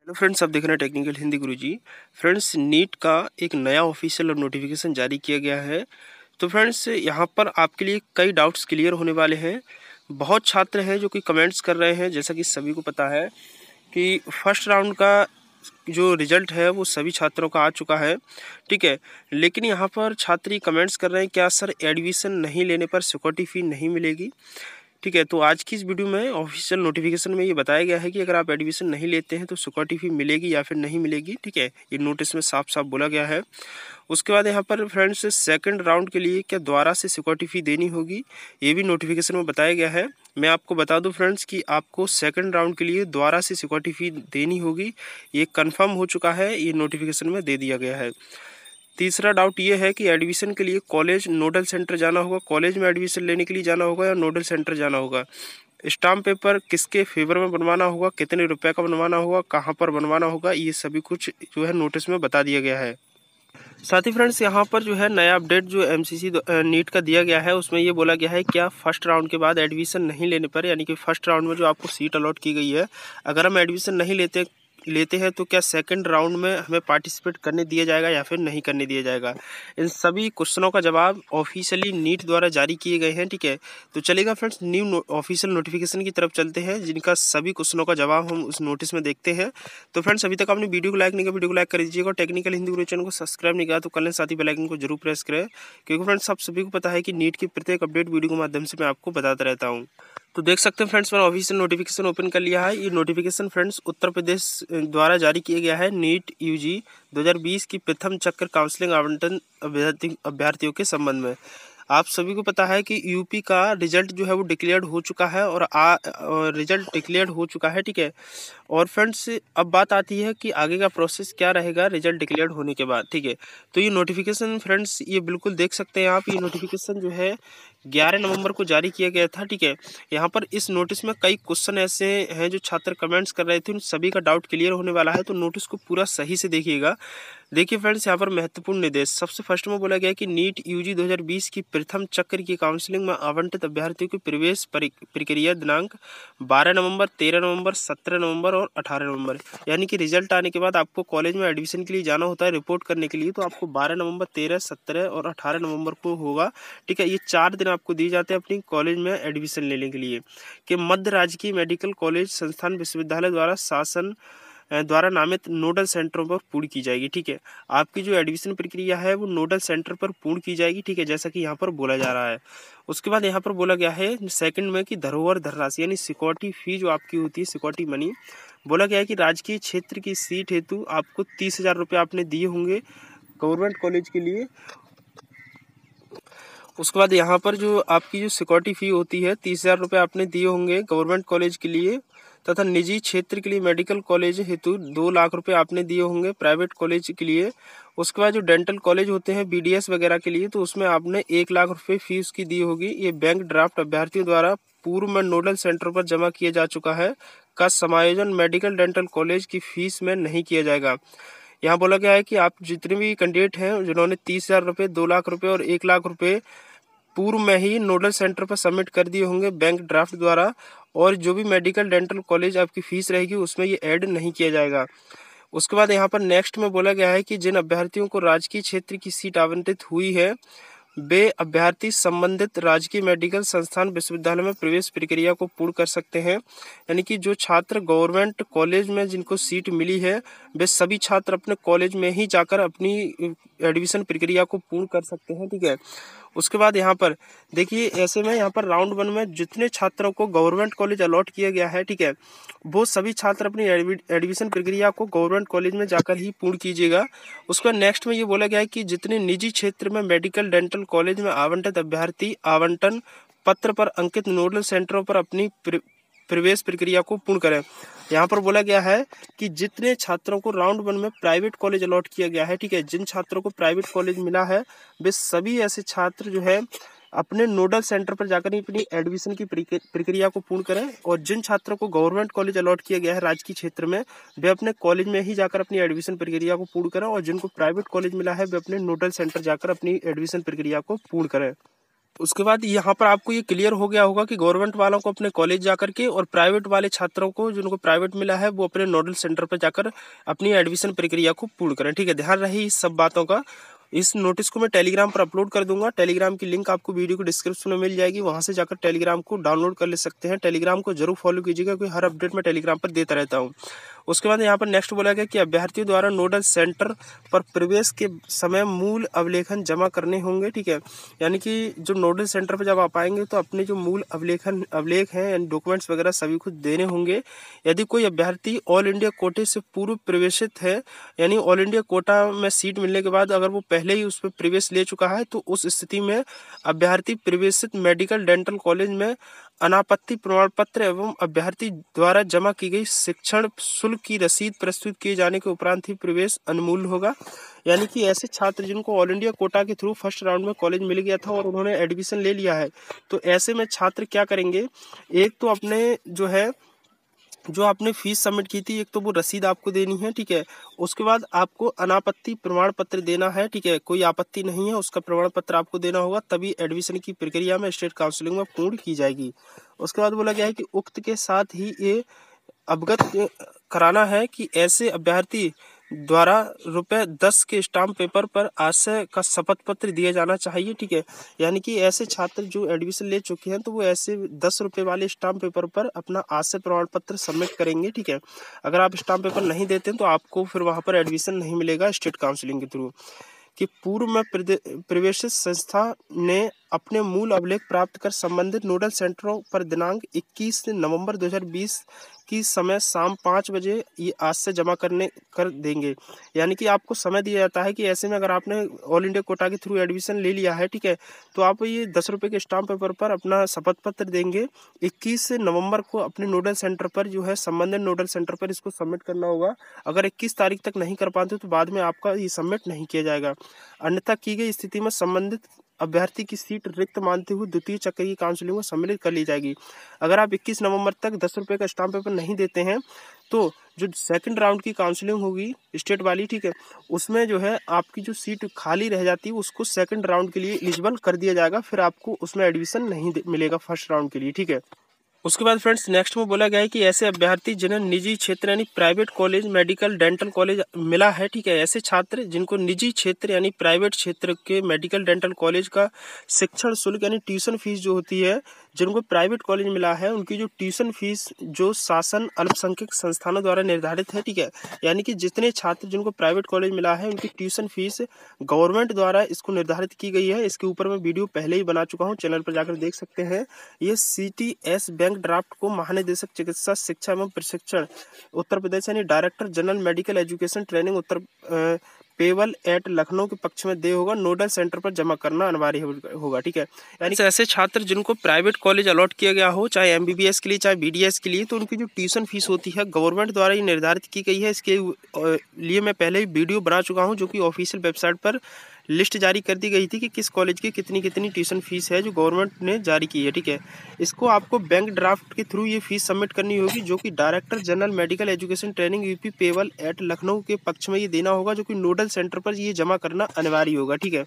Hello friends, आप देख रहे हैं टेक्निकल हिंदी गुरुजी। फ्रेंड्स, नीट का एक नया ऑफिशियल नोटिफिकेशन जारी किया गया है। तो फ्रेंड्स, यहाँ पर आपके लिए कई डाउट्स क्लियर होने वाले हैं। बहुत छात्र हैं जो कि कमेंट्स कर रहे हैं, जैसा कि सभी को पता है कि फर्स्ट राउंड का जो रिजल्ट है वो सभी छात्रों का आ चुका है, ठीक है। लेकिन यहाँ पर छात्र कमेंट्स कर रहे हैं, क्या सर एडमिशन नहीं लेने पर सिक्योरिटी फी नहीं मिलेगी? ठीक है, तो आज की इस वीडियो में ऑफिशियल नोटिफिकेशन में ये बताया गया है कि अगर आप एडमिशन नहीं लेते हैं तो सिक्योरिटी फी मिलेगी या फिर नहीं मिलेगी, ठीक है। ये नोटिस में साफ साफ बोला गया है। उसके बाद यहाँ पर फ्रेंड्स, सेकंड राउंड के लिए क्या दोबारा से सिक्योरिटी फी देनी होगी, ये भी नोटिफिकेशन में बताया गया है। मैं आपको बता दूं फ्रेंड्स कि आपको सेकंड राउंड के लिए दोबारा से सिक्योरिटी फी देनी होगी, ये कंफर्म हो चुका है, ये नोटिफिकेशन में दे दिया गया है। तीसरा डाउट ये है कि एडमिशन के लिए कॉलेज नोडल सेंटर जाना होगा, कॉलेज में एडमिशन लेने के लिए जाना होगा या नोडल सेंटर जाना होगा। स्टाम्प पेपर किसके फेवर में बनवाना होगा, कितने रुपए का बनवाना होगा, कहाँ पर बनवाना होगा, ये सभी कुछ जो है नोटिस में बता दिया गया है। साथ ही फ्रेंड्स, यहाँ पर जो है नया अपडेट जो एमसीसी नीट का दिया गया है उसमें ये बोला गया है क्या फर्स्ट राउंड के बाद एडमिशन नहीं लेने पर, यानी कि फर्स्ट राउंड में जो आपको सीट अलॉट की गई है, अगर हम एडमिशन नहीं लेते हैं तो क्या सेकंड राउंड में हमें पार्टिसिपेट करने दिया जाएगा या फिर नहीं करने दिया जाएगा। इन सभी क्वेश्चनों का जवाब ऑफिशियली नीट द्वारा जारी किए गए हैं, ठीक है। तो चलेगा फ्रेंड्स, न्यू ऑफिशियल नोटिफिकेशन की तरफ चलते हैं, जिनका सभी क्वेश्चनों का जवाब हम उस नोटिस में देखते हैं। तो फ्रेंड्स, अभी तक आपने वीडियो को लाइक नहीं किया, वीडियो को लाइक कर दीजिएगा। टेक्निकल हिंदी गुरु चैनल को सब्सक्राइब नहीं किया तो कर लें, साथ ही बेल आइकन को जरूर प्रेस करें, क्योंकि फ्रेंड्स आप सभी को पता है कि नीट की प्रत्येक अपडेट वीडियो के माध्यम से मैं आपको बताता रहता हूँ। तो देख सकते हैं फ्रेंड्स, मैंने ऑफिशियल नोटिफिकेशन ओपन कर लिया है। ये नोटिफिकेशन फ्रेंड्स उत्तर प्रदेश द्वारा जारी किया गया है नीट यूजी 2020 की प्रथम चक्र काउंसलिंग आवंटन अभ्यर्थियों के संबंध में। आप सभी को पता है कि यूपी का रिजल्ट जो है वो डिक्लेयर्ड हो चुका है और रिजल्ट डिक्लेयर्ड हो चुका है, ठीक है। और फ्रेंड्स, अब बात आती है कि आगे का प्रोसेस क्या रहेगा रिजल्ट डिक्लेयर्ड होने के बाद, ठीक है। तो ये नोटिफिकेशन फ्रेंड्स, ये बिल्कुल देख सकते हैं आप, ये नोटिफिकेशन जो है 11 नवंबर को जारी किया गया था, ठीक है। यहाँ पर इस नोटिस में कई क्वेश्चन ऐसे हैं जो छात्र कमेंट्स कर रहे थे, उन सभी का डाउट क्लियर होने वाला है, तो नोटिस को पूरा सही से देखिएगा। देखिए फ्रेंड्स, यहाँ पर महत्वपूर्ण निर्देश सबसे फर्स्ट में बोला गया कि नीट यूजी 2020 की प्रथम चक्र की काउंसलिंग में आवंटित अभ्यर्थियों की प्रवेश प्रक्रिया दिनांक 12 नवंबर, 13 नवंबर, 17 नवंबर और 18 नवंबर, यानी कि रिजल्ट आने के बाद आपको कॉलेज में एडमिशन के लिए जाना होता है रिपोर्ट करने के लिए, तो आपको 12 नवंबर, 13, 17 और 18 नवंबर को होगा, ठीक है। ये 4 दिन आपको दिए जाते हैं अपनी कॉलेज में एडमिशन लेने के लिए। कि मध्य राजकीय मेडिकल कॉलेज संस्थान विश्वविद्यालय द्वारा शासन द्वारा नामित नोडल सेंटरों पर पूर्ण की जाएगी, ठीक है। आपकी जो एडमिशन प्रक्रिया है वो नोडल सेंटर पर पूर्ण की जाएगी, ठीक है, जैसा कि यहाँ पर बोला जा रहा है। उसके बाद यहाँ पर बोला गया है सेकंड में कि धरोहर धनराशि यानी सिक्योरिटी फी जो आपकी होती है, सिक्योरिटी मनी, बोला गया है कि राजकीय क्षेत्र की सीट हेतु आपको 30,000 रुपये आपने दिए होंगे गवर्नमेंट कॉलेज के लिए। उसके बाद यहाँ पर जो आपकी जो सिक्योरिटी फी होती है 30,000 रुपये आपने दिए होंगे गवर्नमेंट कॉलेज के लिए, तथा निजी क्षेत्र के लिए मेडिकल कॉलेज हेतु 2 लाख रुपए आपने दिए होंगे प्राइवेट कॉलेज के लिए। उसके बाद जो डेंटल कॉलेज होते हैं बीडीएस वगैरह के लिए, तो उसमें आपने 1 लाख रुपए फीस की दी होगी। ये बैंक ड्राफ्ट अभ्यर्थियों द्वारा पूर्व में नोडल सेंटर पर जमा किया जा चुका है, का समायोजन मेडिकल डेंटल कॉलेज की फीस में नहीं किया जाएगा। यहाँ बोला गया है कि आप जितने भी कैंडिडेट हैं जिन्होंने 30,000 रुपये, 2 लाख रुपये और 1 लाख रुपये पूर्व में ही नोडल सेंटर पर सबमिट कर दिए होंगे बैंक ड्राफ्ट द्वारा, और जो भी मेडिकल डेंटल कॉलेज आपकी फीस रहेगी उसमें ये ऐड नहीं किया जाएगा। उसके बाद यहाँ पर नेक्स्ट में बोला गया है कि जिन अभ्यर्थियों को राजकीय क्षेत्र की सीट आवंटित हुई है वे अभ्यर्थी संबंधित राजकीय मेडिकल संस्थान विश्वविद्यालय में प्रवेश प्रक्रिया को पूर्ण कर सकते हैं, यानी कि जो छात्र गवर्नमेंट कॉलेज में जिनको सीट मिली है वे सभी छात्र अपने कॉलेज में ही जाकर अपनी एडमिशन प्रक्रिया को पूर्ण कर सकते हैं, ठीक है। उसके बाद यहाँ पर देखिए, ऐसे में यहाँ पर राउंड 1 में जितने छात्रों को गवर्नमेंट कॉलेज अलॉट किया गया है, ठीक है, वो सभी छात्र अपनी एडमिशन प्रक्रिया को गवर्नमेंट कॉलेज में जाकर ही पूर्ण कीजिएगा। उसके बाद नेक्स्ट में ये बोला गया है कि जितने निजी क्षेत्र में मेडिकल डेंटल कॉलेज में आवंटित अभ्यर्थी आवंटन पत्र पर अंकित नोडल सेंटरों पर अपनी प्रवेश प्रक्रिया को पूर्ण करें। यहाँ पर बोला गया है कि जितने छात्रों को राउंड 1 में प्राइवेट कॉलेज अलॉट किया गया है, ठीक है, जिन छात्रों को प्राइवेट कॉलेज मिला है वे सभी ऐसे छात्र जो है अपने नोडल सेंटर पर जाकर ही अपनी एडमिशन की प्रक्रिया को पूर्ण करें, और जिन छात्रों को गवर्नमेंट कॉलेज अलॉट किया गया है राजकीय क्षेत्र में वे अपने कॉलेज में ही जाकर अपनी एडमिशन प्रक्रिया को पूर्ण करें, और जिनको प्राइवेट कॉलेज मिला है वे अपने नोडल सेंटर जाकर अपनी एडमिशन प्रक्रिया को पूर्ण करें। उसके बाद यहाँ पर आपको ये क्लियर हो गया होगा कि गवर्नमेंट वालों को अपने कॉलेज जाकर के और प्राइवेट वाले छात्रों को जिनको प्राइवेट मिला है वो अपने नोडल सेंटर पर जाकर अपनी एडमिशन प्रक्रिया को पूर्ण करें। ठीक है, ध्यान रहे इस सब बातों का। इस नोटिस को मैं टेलीग्राम पर अपलोड कर दूंगा। टेलीग्राम की लिंक आपको वीडियो को डिस्क्रिप्शन में मिल जाएगी, वहां से जाकर टेलीग्राम को डाउनलोड कर ले सकते हैं। टेलीग्राम को जरूर फॉलो कीजिएगा क्योंकि हर अपडेट मैं टेलीग्राम पर देता रहता हूँ। उसके बाद यहाँ पर नेक्स्ट बोला गया कि अभ्यर्थियों द्वारा नोडल सेंटर पर प्रवेश के समय मूल अवलेखन जमा करने होंगे। ठीक है, यानी कि जो नोडल सेंटर पर जब आप आएंगे तो अपने जो मूल अवलेख हैं यानी डॉक्यूमेंट्स वगैरह सभी कुछ देने होंगे। यदि कोई अभ्यर्थी ऑल इंडिया कोटे से पूर्व प्रवेशित है, यानी ऑल इंडिया कोटा में सीट मिलने के बाद अगर वो पहले ही उस पर प्रवेश ले चुका है, तो उस स्थिति में अभ्यर्थी प्रवेशित मेडिकल डेंटल कॉलेज में अनापत्ति प्रमाण पत्र एवं अभ्यर्थी द्वारा जमा की गई शिक्षण शुल्क की रसीद प्रस्तुत किए जाने के उपरांत ही प्रवेश अनुमूल्य होगा। यानी कि ऐसे छात्र जिनको ऑल इंडिया कोटा के थ्रू फर्स्ट राउंड में कॉलेज मिल गया था और उन्होंने एडमिशन ले लिया है, तो ऐसे में छात्र क्या करेंगे, एक तो अपने जो आपने फीस सबमिट की थी, एक तो वो रसीद आपको देनी है। ठीक है, उसके बाद आपको अनापत्ति प्रमाण पत्र देना है। ठीक है, कोई आपत्ति नहीं है उसका प्रमाण पत्र आपको देना होगा, तभी एडमिशन की प्रक्रिया में स्टेट काउंसलिंग में पूर्ण की जाएगी। उसके बाद बोला गया है कि उक्त के साथ ही ये अवगत कराना है कि ऐसे अभ्यर्थी द्वारा ₹10 के स्टाम्प पेपर पर आशय का शपथ पत्र दिया जाना चाहिए। ठीक है, यानी कि ऐसे छात्र जो एडमिशन ले चुके हैं तो वो ऐसे ₹10 वाले स्टाम्प पेपर पर अपना आशय प्रमाण पत्र सबमिट करेंगे। ठीक है, अगर आप स्टाम्प पेपर नहीं देते हैं तो आपको फिर वहां पर एडमिशन नहीं मिलेगा स्टेट काउंसलिंग के थ्रू। कि पूर्व में प्रवेशित संस्था ने अपने मूल अभिलेख प्राप्त कर संबंधित नोडल सेंटरों पर दिनांक 21 नवंबर 2020 की समय शाम 5 बजे ये आज से जमा कर देंगे। यानी कि आपको समय दिया जाता है कि ऐसे में अगर आपने ऑल इंडिया कोटा के थ्रू एडमिशन ले लिया है, ठीक है, तो आप ये ₹10 के स्टाम्प पेपर पर अपना शपथ पत्र देंगे। 21 नवंबर को अपने नोडल सेंटर पर जो है संबंधित नोडल सेंटर पर इसको सबमिट करना होगा। अगर 21 तारीख तक नहीं कर पाते तो बाद में आपका ये सबमिट नहीं किया जाएगा। अन्यथा की गई स्थिति में संबंधित अभ्यर्थी की सीट रिक्त मानते हुए द्वितीय चक्र की काउंसलिंग में सम्मिलित कर ली जाएगी। अगर आप 21 नवंबर तक ₹10 का स्टाम्प पेपर नहीं देते हैं तो जो सेकंड राउंड की काउंसलिंग होगी स्टेट वाली, ठीक है, उसमें जो है आपकी जो सीट खाली रह जाती है उसको सेकंड राउंड के लिए एलिजिबल कर दिया जाएगा, फिर आपको उसमें एडमिशन नहीं मिलेगा फर्स्ट राउंड के लिए। ठीक है, उसके बाद फ्रेंड्स नेक्स्ट में बोला गया है कि ऐसे अभ्यर्थी जिन्हें निजी क्षेत्र यानी private college medical dental college मिला है, ठीक है, ऐसे छात्र जिनको निजी क्षेत्र यानी प्राइवेट क्षेत्र के मेडिकल डेंटल कॉलेज का शिक्षण शुल्क यानी ट्यूशन फीस जो होती है, जिनको प्राइवेट कॉलेज मिला है उनकी जो ट्यूशन फीस जो शासन अल्पसंख्यक संस्थानों द्वारा निर्धारित है, ठीक है, यानी कि जितने छात्र जिनको प्राइवेट कॉलेज मिला है उनकी ट्यूशन फीस गवर्नमेंट द्वारा इसको निर्धारित की गई है। इसके ऊपर मैं वीडियो पहले ही बना चुका हूँ, चैनल पर जाकर देख सकते हैं। ये CTS बैंक ड्राफ्ट को महानिदेशक चिकित्सा शिक्षा एवं प्रशिक्षण उत्तर प्रदेश यानी director general medical education training उत्तर पेवल एट लखनऊ के पक्ष में दे होगा। नोडल सेंटर पर जमा करना अनिवार्य होगा। ठीक है, यानी ऐसे छात्र जिनको प्राइवेट कॉलेज अलॉट किया गया हो, चाहे MBBS के लिए चाहे BDS के लिए, तो उनकी जो ट्यूशन फीस होती है गवर्नमेंट द्वारा ही निर्धारित की गई है। इसके लिए मैं पहले ही वीडियो बना चुका हूँ जो कि ऑफिशियल वेबसाइट पर लिस्ट जारी कर दी गई थी कि किस कॉलेज की कितनी कितनी ट्यूशन फीस है जो गवर्नमेंट ने जारी की है। ठीक है, इसको आपको बैंक ड्राफ्ट के थ्रू ये फीस सबमिट करनी होगी जो कि director general medical education training UP payable at Lucknow के पक्ष में ये देना होगा, जो कि नोडल सेंटर पर ये जमा करना अनिवार्य होगा। ठीक है,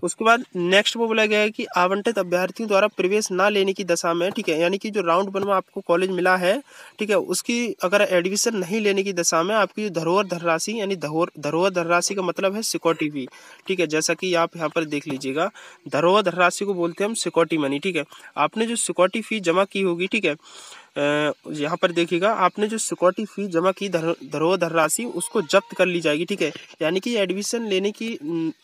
उसके बाद नेक्स्ट वो बोला गया है कि आवंटित अभ्यर्थियों द्वारा प्रवेश ना लेने की दशा में, ठीक है, यानी कि जो राउंड 1 में आपको कॉलेज मिला है, ठीक है, उसकी अगर एडमिशन नहीं लेने की दशा में आपकी धरोहर धनराशि यानी धरोहर धनराशि का मतलब है सिक्योरिटी फी। ठीक है, जैसा कि आप यहाँ पर देख लीजिएगा, धरोहर धनराशि को बोलते हैं हम सिक्योरिटी मनी। ठीक है, आपने जो सिक्योरिटी फी जमा की होगी, ठीक है, यहाँ पर देखिएगा, आपने जो सिक्योरिटी फी जमा की धरोहर धनराशि उसको जब्त कर ली जाएगी। ठीक है, यानी कि एडमिशन लेने की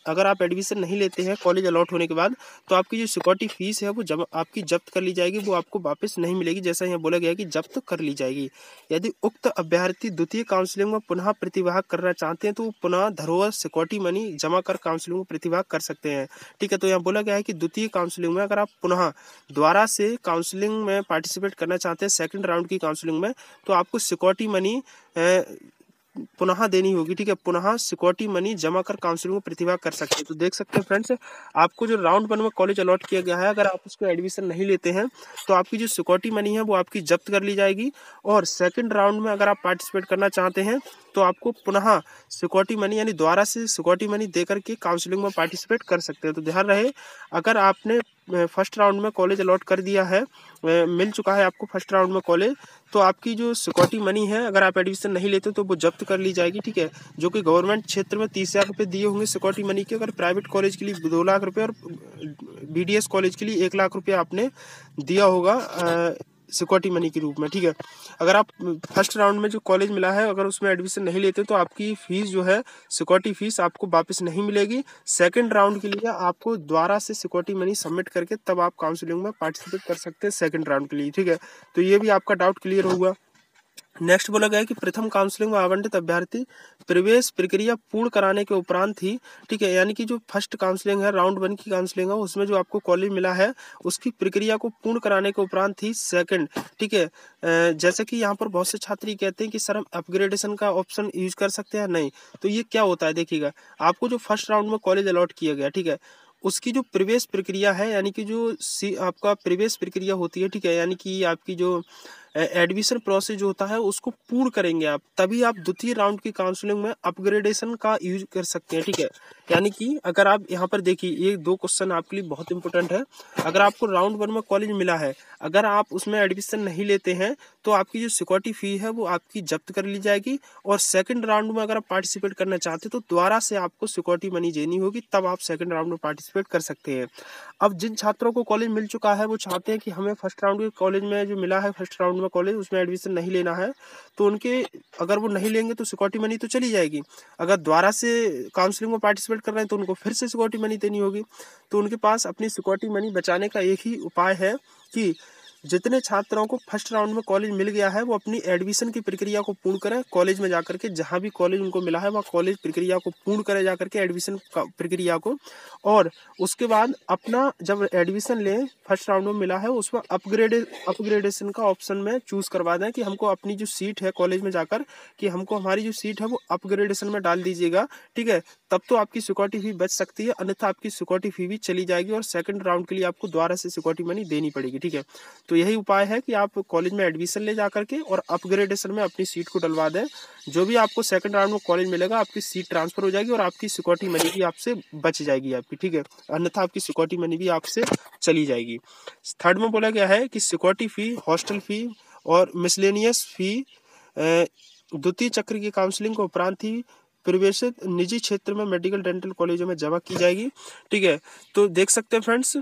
अगर आप एडमिशन नहीं लेते हैं कॉलेज अलॉट होने के बाद तो आपकी जो सिक्योरिटी फीस है वो आपकी जब्त कर ली जाएगी, वो आपको वापस नहीं मिलेगी। जैसा यहाँ बोला गया है कि जब्त कर ली जाएगी। यदि उक्त अभ्यर्थी द्वितीय काउंसलिंग में पुनः प्रतिभाग करना चाहते हैं तो वो पुनः धरोहर सिक्योरिटी मनी जमा कर काउंसलिंग में प्रतिभाग कर सकते हैं। ठीक है, तो यहाँ बोला गया है कि द्वितीय काउंसलिंग में अगर आप पुनः दोबारा से काउंसलिंग में पार्टिसिपेट करना चाहते हैं सेकंड राउंड की काउंसलिंग में, तो आपको सिक्योरिटी मनी पुनः देनी होगी। ठीक है, पुनः सिक्योरिटी मनी जमा कर काउंसलिंग में प्रतिभाग कर सकते हैं। तो देख सकते हैं फ्रेंड्स, आपको जो राउंड 1 में कॉलेज अलॉट किया गया है, अगर आप उसको एडमिशन नहीं लेते हैं तो आपकी जो सिक्योरिटी मनी है वो आपकी जब्त कर ली जाएगी, और सेकंड राउंड में अगर आप पार्टिसिपेट करना चाहते हैं तो आपको पुनः सिक्योरिटी मनी यानी दोबारा से सिक्योरिटी मनी देकर के काउंसलिंग में पार्टिसिपेट कर सकते हैं। तो ध्यान रहे, अगर आपने फर्स्ट राउंड में कॉलेज अलॉट कर दिया है, मिल चुका है आपको फर्स्ट राउंड में कॉलेज, तो आपकी जो सिक्योरिटी मनी है अगर आप एडमिशन नहीं लेते तो वो जब्त कर ली जाएगी, ठीक है। जो कि गवर्नमेंट क्षेत्र में 30,000 रुपये दिए होंगे सिक्योरिटी मनी के, अगर प्राइवेट कॉलेज के लिए 2 लाख रुपये और BDS कॉलेज के लिए 1 लाख रुपये आपने दिया होगा सिक्योरिटी मनी के रूप में, ठीक है। अगर आप फर्स्ट राउंड में जो कॉलेज मिला है अगर उसमें एडमिशन नहीं लेते तो आपकी फीस जो है सिक्योरिटी फीस आपको वापस नहीं मिलेगी। सेकंड राउंड के लिए आपको दोबारा से सिक्योरिटी मनी सबमिट करके तब आप काउंसलिंग में पार्टिसिपेट कर सकते हैं सेकंड राउंड के लिए, ठीक है। तो ये भी आपका डाउट क्लियर होगा। नेक्स्ट बोला गया है कि प्रथम काउंसलिंग में आवंटित अभ्यर्थी प्रवेश प्रक्रिया पूर्ण कराने के उपरांत ही, ठीक है, यानी कि जो फर्स्ट काउंसलिंग है राउंड 1 की काउंसलिंग है उसमें जो आपको कॉलेज मिला है उसकी प्रक्रिया को पूर्ण कराने के उपरांत ही सेकंड, ठीक है, जैसे कि यहाँ पर बहुत से छात्र कहते हैं कि सर हम अपग्रेडेशन का ऑप्शन यूज कर सकते हैं, नहीं। तो ये क्या होता है देखिएगा, आपको जो फर्स्ट राउंड में कॉलेज अलॉट किया गया, ठीक है, उसकी जो प्रवेश प्रक्रिया है यानी कि जो आपका प्रवेश प्रक्रिया होती है, ठीक है, यानी कि आपकी जो एडमिशन प्रोसेस जो होता है उसको पूर्ण करेंगे आप, तभी आप द्वितीय राउंड की काउंसलिंग में अपग्रेडेशन का यूज कर सकते हैं, ठीक है। यानी कि अगर आप यहाँ पर देखिए ये 2 क्वेश्चन आपके लिए बहुत इंपॉर्टेंट है। अगर आपको राउंड 1 में कॉलेज मिला है, अगर आप उसमें एडमिशन नहीं लेते हैं तो आपकी जो सिक्योरिटी फी है वो आपकी जब्त कर ली जाएगी, और सेकंड राउंड में अगर आप पार्टिसिपेट करना चाहते हैं तो दोबारा से आपको सिक्योरिटी मनी देनी होगी, तब आप सेकंड राउंड में पार्टिसिपेट कर सकते हैं। अब जिन छात्रों को कॉलेज मिल चुका है वो चाहते हैं कि हमें फर्स्ट राउंड के कॉलेज में जो मिला है फर्स्ट राउंड में कॉलेज उसमें एडमिशन नहीं लेना है, तो उनके अगर वो नहीं लेंगे तो सिक्योरिटी मनी तो चली जाएगी। अगर दोबारा से काउंसलिंग में पार्टिसिपेट कर रहे हैं तो उनको फिर से सिक्योरिटी मनी देनी होगी। तो उनके पास अपनी सिक्योरिटी मनी बचाने का एक ही उपाय है कि जितने छात्रों को फर्स्ट राउंड में कॉलेज मिल गया है वो अपनी एडमिशन की प्रक्रिया को पूर्ण करें, कॉलेज में जाकर के जहां भी कॉलेज उनको मिला है वह कॉलेज प्रक्रिया को पूर्ण करें जाकर के एडमिशन प्रक्रिया को, और उसके बाद अपना जब एडमिशन लें फर्स्ट राउंड में मिला है उसमें अपग्रेडेशन का ऑप्शन में चूज करवा दें कि हमको अपनी जो सीट है कॉलेज में जाकर कि हमको हमारी जो सीट है वो अपग्रेडेशन में डाल दीजिएगा, ठीक है। तब तो आपकी सिक्योरिटी फी बच सकती है, अन्यथा आपकी सिक्योरिटी फी भी चली जाएगी और सेकंड राउंड के लिए आपको दोबारा से सिक्योरिटी मनी देनी पड़ेगी, ठीक है। तो यही उपाय है कि आप कॉलेज में एडमिशन ले जाकर के और अपग्रेडेशन में अपनी सीट को डलवा दें, जो भी आपको सेकंड राउंड में कॉलेज मिलेगा आपकी सीट ट्रांसफर हो जाएगी और आपकी सिक्योरिटी मनी भी आपसे बच जाएगी आपकी, ठीक है, अन्यथा आपकी सिक्योरिटी मनी भी आपसे चली जाएगी। थर्ड में बोला गया है कि सिक्योरिटी फी, हॉस्टल फी और मिसलेनियस फी द्वितीय चक्र की काउंसलिंग के उपरांत ही प्रवेशित निजी क्षेत्र में मेडिकल डेंटल कॉलेजों में जमा की जाएगी, ठीक है। तो देख सकते हैं फ्रेंड्स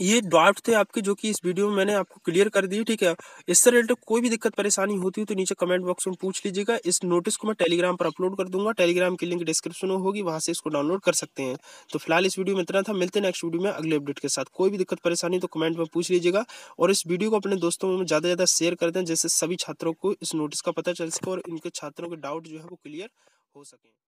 ये डाउट थे आपके जो कि इस वीडियो में मैंने आपको क्लियर कर दिए, ठीक है। इससे रिलेटेड कोई भी दिक्कत परेशानी होती है तो नीचे कमेंट बॉक्स में पूछ लीजिएगा। इस नोटिस को मैं टेलीग्राम पर अपलोड कर दूंगा, टेलीग्राम की लिंक डिस्क्रिप्शन में होगी, वहां से इसको डाउनलोड कर सकते हैं। तो फिलहाल इस वीडियो में इतना था, मिलते हैं नेक्स्ट वीडियो में अगले अपडेट के साथ। कोई भी दिक्कत परेशानी तो कमेंट में पूछ लीजिएगा और इस वीडियो को अपने दोस्तों में ज़्यादा से ज़्यादा शेयर कर दें, जिससे सभी छात्रों को इस नोटिस का पता चल सके और इनके छात्रों के डाउट जो है वो क्लियर हो सके।